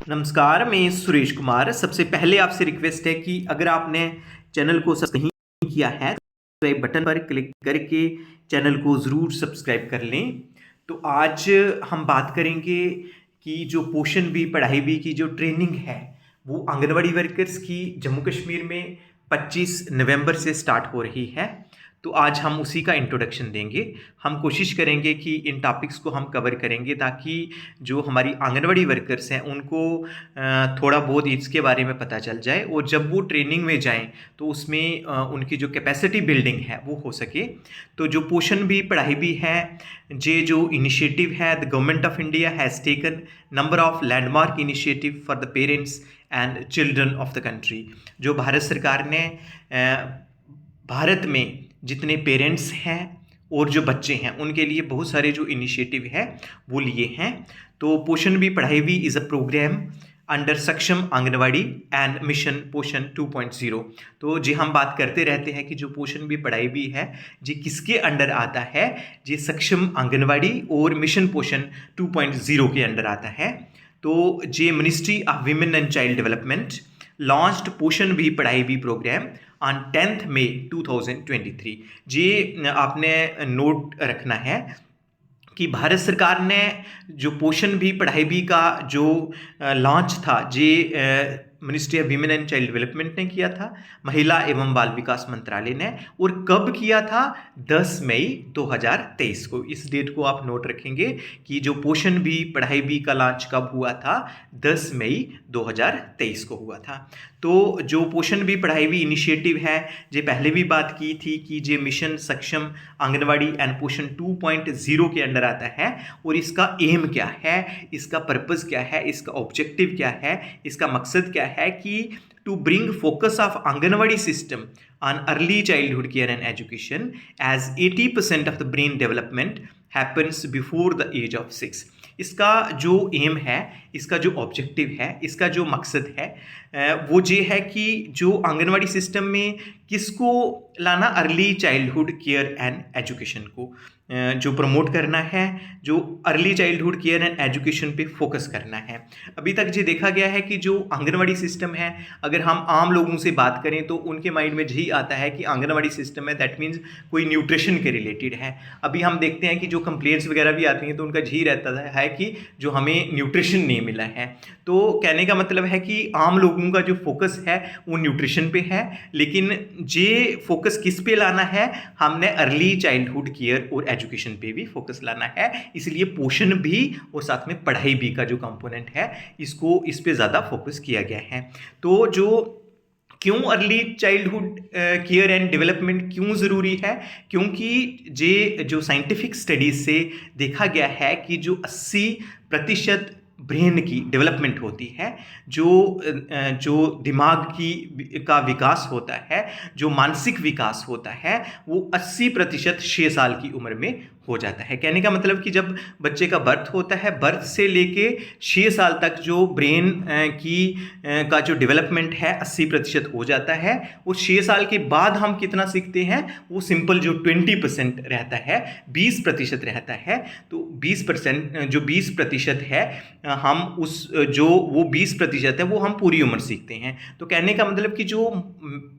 नमस्कार, मैं सुरेश कुमार। सबसे पहले आपसे रिक्वेस्ट है कि अगर आपने चैनल को सब्सक्राइब नहीं किया है तो सब्सक्राइब बटन पर क्लिक करके चैनल को ज़रूर सब्सक्राइब कर लें। तो आज हम बात करेंगे कि जो पोषण बी पढ़ाई बी की जो ट्रेनिंग है वो आंगनवाड़ी वर्कर्स की जम्मू कश्मीर में 25 नवंबर से स्टार्ट हो रही है। तो आज हम उसी का इंट्रोडक्शन देंगे। हम कोशिश करेंगे कि इन टॉपिक्स को हम कवर करेंगे ताकि जो हमारी आंगनवाड़ी वर्कर्स हैं उनको थोड़ा बहुत इसके बारे में पता चल जाए और जब वो ट्रेनिंग में जाएं तो उसमें उनकी जो कैपेसिटी बिल्डिंग है वो हो सके। तो जो पोषण भी पढ़ाई भी है, ये जो इनिशिएटिव है the government of India has taken number of landmark initiative for the parents and children of the country. जो भारत सरकार ने भारत में जितने पेरेंट्स हैं और जो बच्चे हैं उनके लिए बहुत सारे जो इनिशिएटिव है वो लिए हैं। तो पोषण भी पढ़ाई भी इज़ अ प्रोग्राम अंडर सक्षम आंगनवाड़ी एंड मिशन पोषण 2.0। तो जी हम बात करते रहते हैं कि जो पोषण भी पढ़ाई भी है जी किसके अंडर आता है, जी सक्षम आंगनवाड़ी और मिशन पोषण 2.0 के अंडर आता है। तो the ministry of women and child development launched Poshan भी पढ़ाई भी प्रोग्राम ऑन 10 मई 2023। जी आपने नोट रखना है कि भारत सरकार ने जो पोषण भी पढ़ाई भी का जो लॉन्च था the ministry of women and child development ने किया था, महिला एवं बाल विकास मंत्रालय ने, और कब किया था 10 मई 2023 को। इस डेट को आप नोट रखेंगे कि जो पोषण भी पढ़ाई भी का लॉन्च कब हुआ था, 10 मई 2023 को हुआ था। तो जो पोषण भी पढ़ाई भी इनिशिएटिव है जो पहले भी बात की थी कि जो मिशन सक्षम आंगनवाड़ी एंड पोषण 2.0 के अंडर आता है और इसका एम क्या है, इसका पर्पस क्या है, इसका ऑब्जेक्टिव क्या है, इसका मकसद क्या है कि to bring focus of anganwadi system on early childhood care and education as 80% of the brain development happens before the age of 6। इसका जो एम है, इसका जो ऑब्जेक्टिव है, इसका जो मकसद है वो ये है कि जो आंगनवाड़ी सिस्टम में किसको लाना, early childhood care and education को जो प्रमोट करना है, जो early childhood care and education पे फोकस करना है। अभी तक ये देखा गया है कि जो आंगनवाड़ी सिस्टम है, अगर हम आम लोगों से बात करें तो उनके माइंड में यही आता है कि आंगनवाड़ी सिस्टम है दैट मीन्स कोई न्यूट्रिशन के रिलेटेड है। अभी हम देखते हैं कि जो कंप्लेंट्स वगैरह भी आती हैं तो उनका यही रहता है कि जो हमें न्यूट्रिशन नहीं मिला है। तो कहने का मतलब है कि आम लोगों का जो फोकस है वो न्यूट्रिशन पे है, लेकिन ये फोकस किस पे लाना है, हमने अर्ली चाइल्डहुड केयर और एजुकेशन पे भी फोकस लाना है। इसलिए पोषण भी और साथ में पढ़ाई भी का जो कंपोनेंट है इसको इस पे ज़्यादा फोकस किया गया है। तो जो क्यों early childhood care and development क्यों ज़रूरी है, क्योंकि ये जो साइंटिफिक स्टडीज से देखा गया है कि जो 80% ब्रेन की डेवलपमेंट होती है, जो दिमाग का विकास होता है, जो मानसिक विकास होता है, वो 80% 6 साल की उम्र में हो जाता है। कहने का मतलब कि जब बच्चे का बर्थ होता है, बर्थ से लेके 6 साल तक जो ब्रेन का जो डेवलपमेंट है 80% हो जाता है। और 6 साल के बाद हम कितना सीखते हैं, वो सिंपल जो 20% रहता है, 20% रहता है। तो 20% जो 20% है हम उस जो वो 20% है वो हम पूरी उम्र सीखते हैं। तो कहने का मतलब कि जो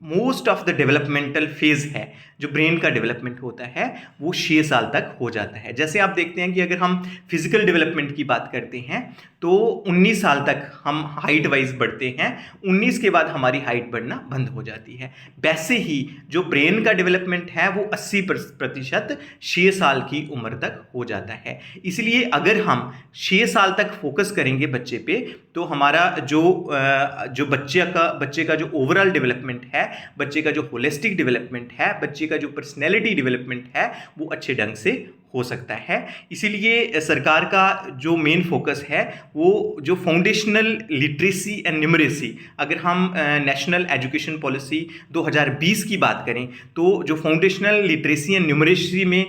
most of the developmental phase है, जो ब्रेन का डेवलपमेंट होता है, वो 6 साल तक हो जाता है। जैसे आप देखते हैं कि अगर हम फिजिकल डेवलपमेंट की बात करते हैं तो 19 साल तक हम हाइट वाइज बढ़ते हैं, 19 के बाद हमारी हाइट बढ़ना बंद हो जाती है। वैसे ही जो ब्रेन का डेवलपमेंट है वो 80% 6 साल की उम्र तक हो जाता है। इसलिए अगर हम 6 साल तक फोकस करेंगे बच्चे पे तो हमारा जो बच्चे का जो ओवरऑल डेवलपमेंट है, बच्चे का जो होलिस्टिक डेवलपमेंट है, बच्चे का जो पर्सनैलिटी डेवलपमेंट है वो अच्छे ढंग से हो सकता है। इसीलिए सरकार का जो मेन फोकस है वो जो फाउंडेशनल लिटरेसी एंड न्यूमरेसी, अगर हम नेशनल एजुकेशन पॉलिसी 2020 की बात करें तो जो फाउंडेशनल लिटरेसी एंड न्यूमरेसी में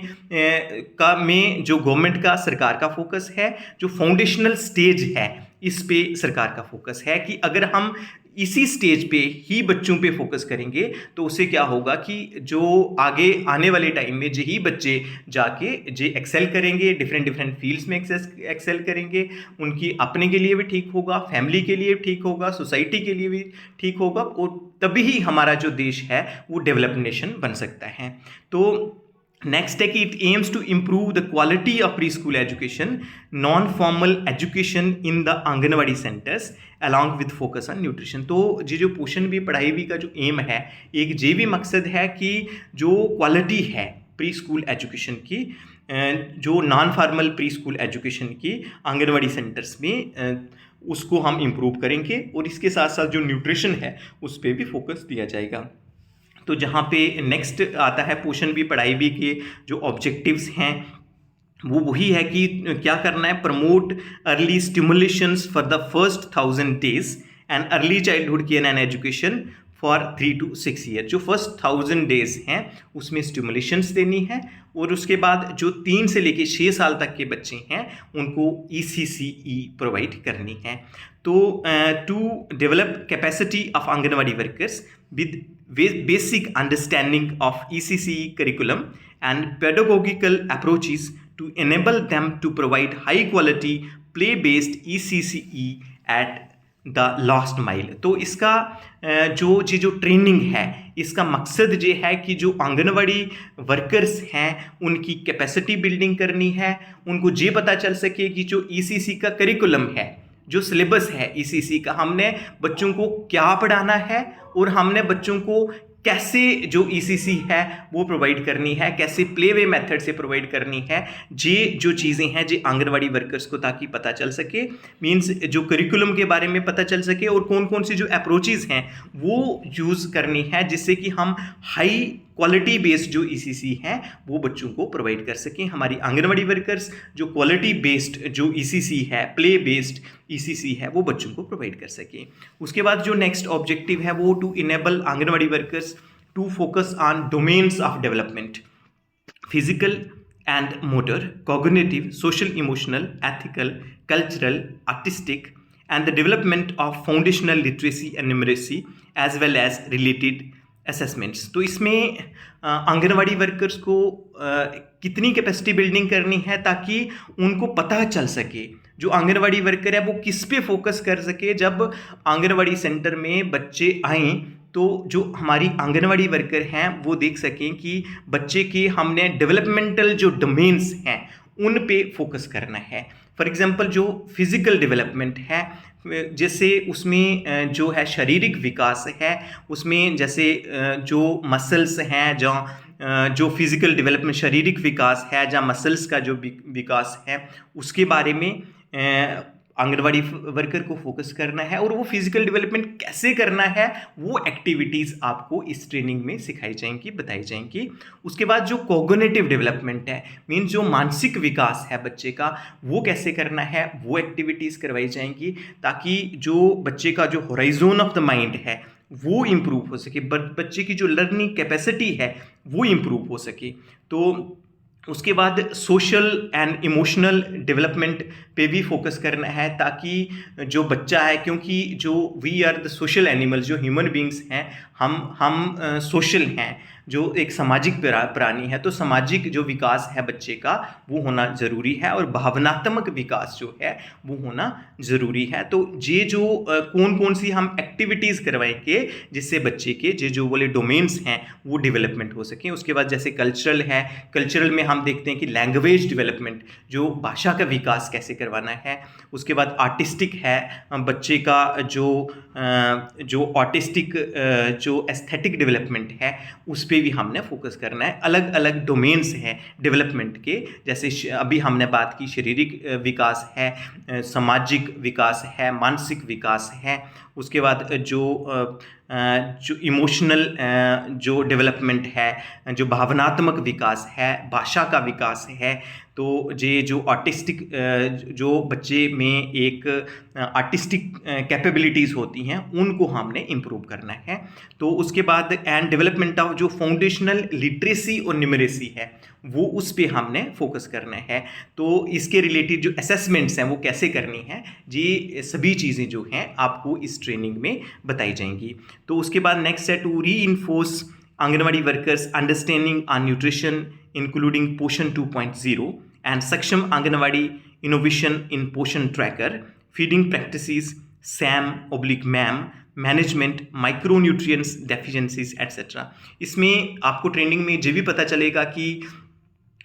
जो गवर्नमेंट का सरकार का फोकस है, जो फाउंडेशनल स्टेज है इस पे सरकार का फोकस है कि अगर हम इसी स्टेज पे ही बच्चों पे फोकस करेंगे तो उससे क्या होगा कि जो आगे आने वाले टाइम में यही बच्चे जाके जे एक्सेल करेंगे, डिफरेंट डिफरेंट फील्ड्स में एक्सेल करेंगे, उनकी अपने के लिए भी ठीक होगा, फैमिली के लिए ठीक होगा, सोसाइटी के लिए भी ठीक होगा, और तभी ही हमारा जो देश है वो डेवलप्ड नेशन बन सकता है। तो नेक्स्ट है कि it aims to improve the quality of pre school education, non formal education in the anganwadi centres along with focus on nutrition. तो ये जो पोषण भी पढ़ाई भी का जो एम है, एक ये भी मकसद है कि जो क्वालिटी है प्री स्कूल एजुकेशन की, जो non formal pre school education की आंगनवाड़ी सेंटर्स में उसको हम इम्प्रूव करेंगे, और इसके साथ साथ जो न्यूट्रिशन है उस पर भी फोकस दिया जाएगा। तो जहाँ पे नेक्स्ट आता है पोषण भी पढ़ाई भी के जो ऑब्जेक्टिव्स हैं वो वही है कि क्या करना है, promote early stimulations for the first 1000 days and early childhood care and education for 3 to 6 years। जो फर्स्ट 1000 days हैं उसमें स्टिमुलेशंस देनी है, और उसके बाद जो 3 से लेके 6 साल तक के बच्चे हैं उनको ECCE प्रोवाइड करनी है। तो to develop capacity of anganwadi workers with basic understanding of ECCE curriculum and pedagogical approaches to enable them to provide high quality play based ECCE at the last mile. तो इसका जो ट्रेनिंग है, इसका मकसद ये है कि जो आंगनवाड़ी वर्कर्स हैं उनकी कैपेसिटी बिल्डिंग करनी है, उनको ये पता चल सके कि जो ECC का करिकुलम है, जो सिलेबस है ECC का, हमने बच्चों को क्या पढ़ाना है और हमने बच्चों को कैसे जो ECC है वो प्रोवाइड करनी है, कैसे प्ले वे मेथड से प्रोवाइड करनी है, ये जो चीज़ें हैं जो आंगनवाड़ी वर्कर्स को ताकि पता चल सके, मींस जो करिकुलम के बारे में पता चल सके, और कौन कौन सी जो अप्रोचेज़ हैं वो यूज़ करनी है, जिससे कि हम हाई क्वालिटी बेस्ड जो ECC हैं वो बच्चों को प्रोवाइड कर सकें। हमारी आंगनवाड़ी वर्कर्स जो क्वालिटी बेस्ड जो ECC है, प्ले बेस्ड ECC है, वो बच्चों को प्रोवाइड कर सकें। उसके बाद जो नेक्स्ट ऑब्जेक्टिव है वो to enable anganwadi workers to focus on domains of development, physical and motor, cognitive, social, emotional, ethical, cultural, artistic and the development of foundational literacy and numeracy as well as related assessments। तो इसमें anganwadi workers को कितनी capacity building करनी है ताकि उनको पता चल सके, जो आंगनवाड़ी वर्कर है वो किस पे फोकस कर सके। जब आंगनवाड़ी सेंटर में बच्चे आएँ तो जो हमारी आंगनवाड़ी वर्कर हैं वो देख सकें कि बच्चे के हमने डेवलपमेंटल जो डोमेन्स हैं उन पे फोकस करना है। फॉर एग्जांपल जो फिज़िकल डेवलपमेंट है, जैसे उसमें जो है शारीरिक विकास है, उसमें जैसे जो मसल्स हैं, जो फिज़िकल डेवलपमेंट शारीरिक विकास है, जहाँ मसल्स का जो विकास है उसके बारे में आंगनवाड़ी वर्कर को फोकस करना है, और वो फिजिकल डेवलपमेंट कैसे करना है वो एक्टिविटीज़ आपको इस ट्रेनिंग में सिखाई जाएंगी, बताई जाएंगी। उसके बाद जो कॉग्निटिव डेवलपमेंट है, मीन्स जो मानसिक विकास है बच्चे का, वो कैसे करना है वो एक्टिविटीज़ करवाई जाएंगी, ताकि जो बच्चे का जो होराइजन ऑफ द माइंड है वो इम्प्रूव हो सके, बच्चे की जो लर्निंग कैपेसिटी है वो इम्प्रूव हो सके। तो उसके बाद सोशल एंड इमोशनल डेवलपमेंट पे भी फोकस करना है, ताकि जो बच्चा है, क्योंकि जो we are the social animals, जो ह्यूमन बींग्स हैं, हम सोशल हैं, जो एक सामाजिक प्राणी है, तो सामाजिक जो विकास है बच्चे का वो होना ज़रूरी है, और भावनात्मक विकास जो है वो होना ज़रूरी है। तो ये जो कौन कौन सी हम एक्टिविटीज़ करवाएंगे जिससे बच्चे के जो वाले डोमेन्स हैं वो डेवलपमेंट हो सकें। उसके बाद जैसे कल्चरल है, कल्चरल में हम देखते हैं कि लैंग्वेज डेवलपमेंट, जो भाषा का विकास कैसे करवाना है। उसके बाद आर्टिस्टिक है, बच्चे का जो आर्टिस्टिक जो एस्थेटिक डेवलपमेंट है उस पर भी हमने फोकस करना है। अलग अलग डोमेन्स हैं डेवलपमेंट के, जैसे अभी हमने बात की शारीरिक विकास है, सामाजिक विकास है, मानसिक विकास है। उसके बाद जो इमोशनल जो डेवलपमेंट है, जो भावनात्मक विकास है, भाषा का विकास है। तो ये जो आर्टिस्टिक जो बच्चे में एक आर्टिस्टिक कैपेबिलिटीज़ होती हैं उनको हमने इम्प्रूव करना है। तो उसके बाद एंड डेवलपमेंट ऑफ जो फाउंडेशनल लिटरेसी और न्यूमरेसी है वो उस पे हमने फोकस करना है। तो इसके रिलेटेड जो असेसमेंट्स हैं वो कैसे करनी है, ये सभी चीज़ें जो हैं आपको इस ट्रेनिंग में बताई जाएंगी। तो उसके बाद नेक्स्ट है to reinforce anganwadi workers understanding on nutrition including Poshan 2.0 and Saksham anganwadi innovation in Poshan tracker feeding practices SAM/MAM management micronutrients deficiencies etcetera. इसमें आपको ट्रेनिंग में ये भी पता चलेगा कि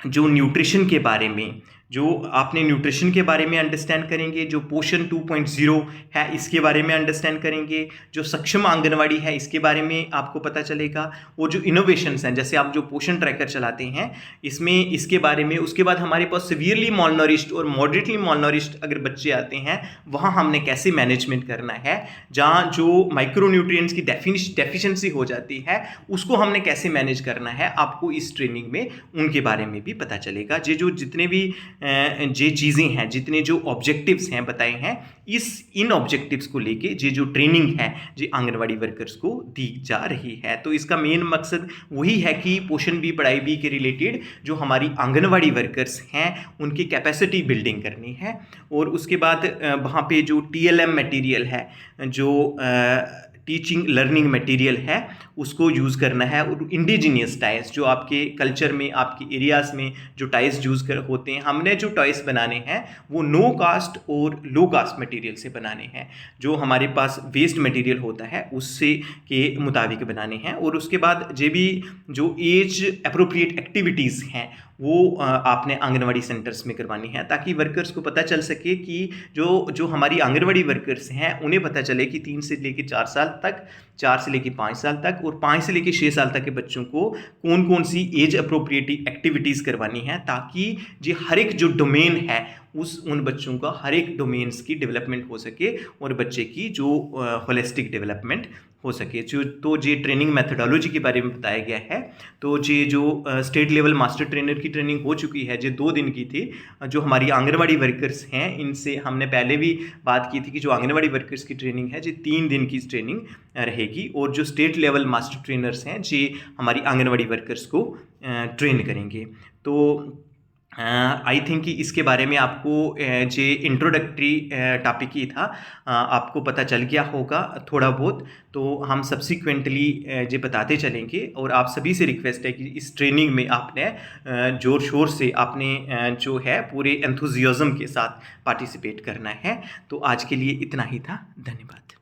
जो न्यूट्रिशन के बारे में, जो आपने न्यूट्रिशन के बारे में अंडरस्टैंड करेंगे, जो पोषण 2.0 है इसके बारे में अंडरस्टैंड करेंगे, जो सक्षम आंगनवाड़ी है इसके बारे में आपको पता चलेगा, और जो इनोवेशंस हैं जैसे आप जो पोषण ट्रैकर चलाते हैं इसमें इसके बारे में। उसके बाद हमारे पास सीवियरली मॉलनरिश्ड और मॉडरेटली मॉलनरिश्ड अगर बच्चे आते हैं वहाँ हमने कैसे मैनेजमेंट करना है, जहाँ जो माइक्रोन्यूट्रिएंट्स की डेफिशिएंसी हो जाती है उसको हमने कैसे मैनेज करना है, आपको इस ट्रेनिंग में उनके बारे में भी पता चलेगा। ये जो जितने भी जे चीज़ें हैं, जितने जो ऑब्जेक्टिव्स हैं बताए हैं, इन ऑब्जेक्टिव्स को लेके ये जो ट्रेनिंग है जो आंगनवाड़ी वर्कर्स को दी जा रही है। तो इसका मेन मकसद वही है कि पोषण बी पढ़ाई बी के रिलेटेड जो हमारी आंगनवाड़ी वर्कर्स हैं उनकी कैपेसिटी बिल्डिंग करनी है। और उसके बाद वहाँ पे जो TLM मटेरियल है, जो टीचिंग लर्निंग मटेरियल है उसको यूज़ करना है। और इंडिजीनियस टाइल्स जो आपके कल्चर में, आपके एरियाज़ में जो टाइल्स यूज़ होते हैं, हमने जो टॉयस बनाने हैं वो नो कास्ट और लो कास्ट मटेरियल से बनाने हैं। जो हमारे पास वेस्ट मटेरियल होता है उससे के मुताबिक बनाने हैं। और उसके बाद ये भी जो एज अप्रोप्रिएट एक्टिविटीज़ हैं वो आपने आंगनवाड़ी सेंटर्स में करवानी है, ताकि वर्कर्स को पता चल सके कि जो हमारी आंगनवाड़ी वर्कर्स हैं उन्हें पता चले कि 3 से लेकर 4 साल तक, 4 से लेकर 5 साल तक और 5 से लेकर 6 साल तक के बच्चों को कौन कौन सी एज अप्रोप्रिएट एक्टिविटीज़ करवानी है, ताकि जो हर एक जो डोमेन है उन बच्चों का हर एक डोमेन्स की डेवलपमेंट हो सके और बच्चे की जो होलिस्टिक डेवलपमेंट हो सके। तो ये ट्रेनिंग मेथडोलॉजी के बारे में बताया गया है। तो ये जो स्टेट लेवल मास्टर ट्रेनर की ट्रेनिंग हो चुकी है, जो 2 दिन की थी, जो हमारी आंगनवाड़ी वर्कर्स हैं इनसे हमने पहले भी बात की थी कि जो आंगनवाड़ी वर्कर्स की ट्रेनिंग है ये 3 दिन की ट्रेनिंग रहेगी। और जो स्टेट लेवल मास्टर ट्रेनर्स हैं ये हमारी आंगनवाड़ी वर्कर्स को ट्रेन करेंगे। तो आई थिंक कि इसके बारे में आपको जो इंट्रोडक्टरी टॉपिक ही था आपको पता चल गया होगा थोड़ा बहुत। तो हम सब्सिक्वेंटली ये बताते चलेंगे और आप सभी से रिक्वेस्ट है कि इस ट्रेनिंग में आपने ज़ोर शोर से आपने जो है पूरे एंथुजियाज्म के साथ पार्टिसिपेट करना है। तो आज के लिए इतना ही था। धन्यवाद।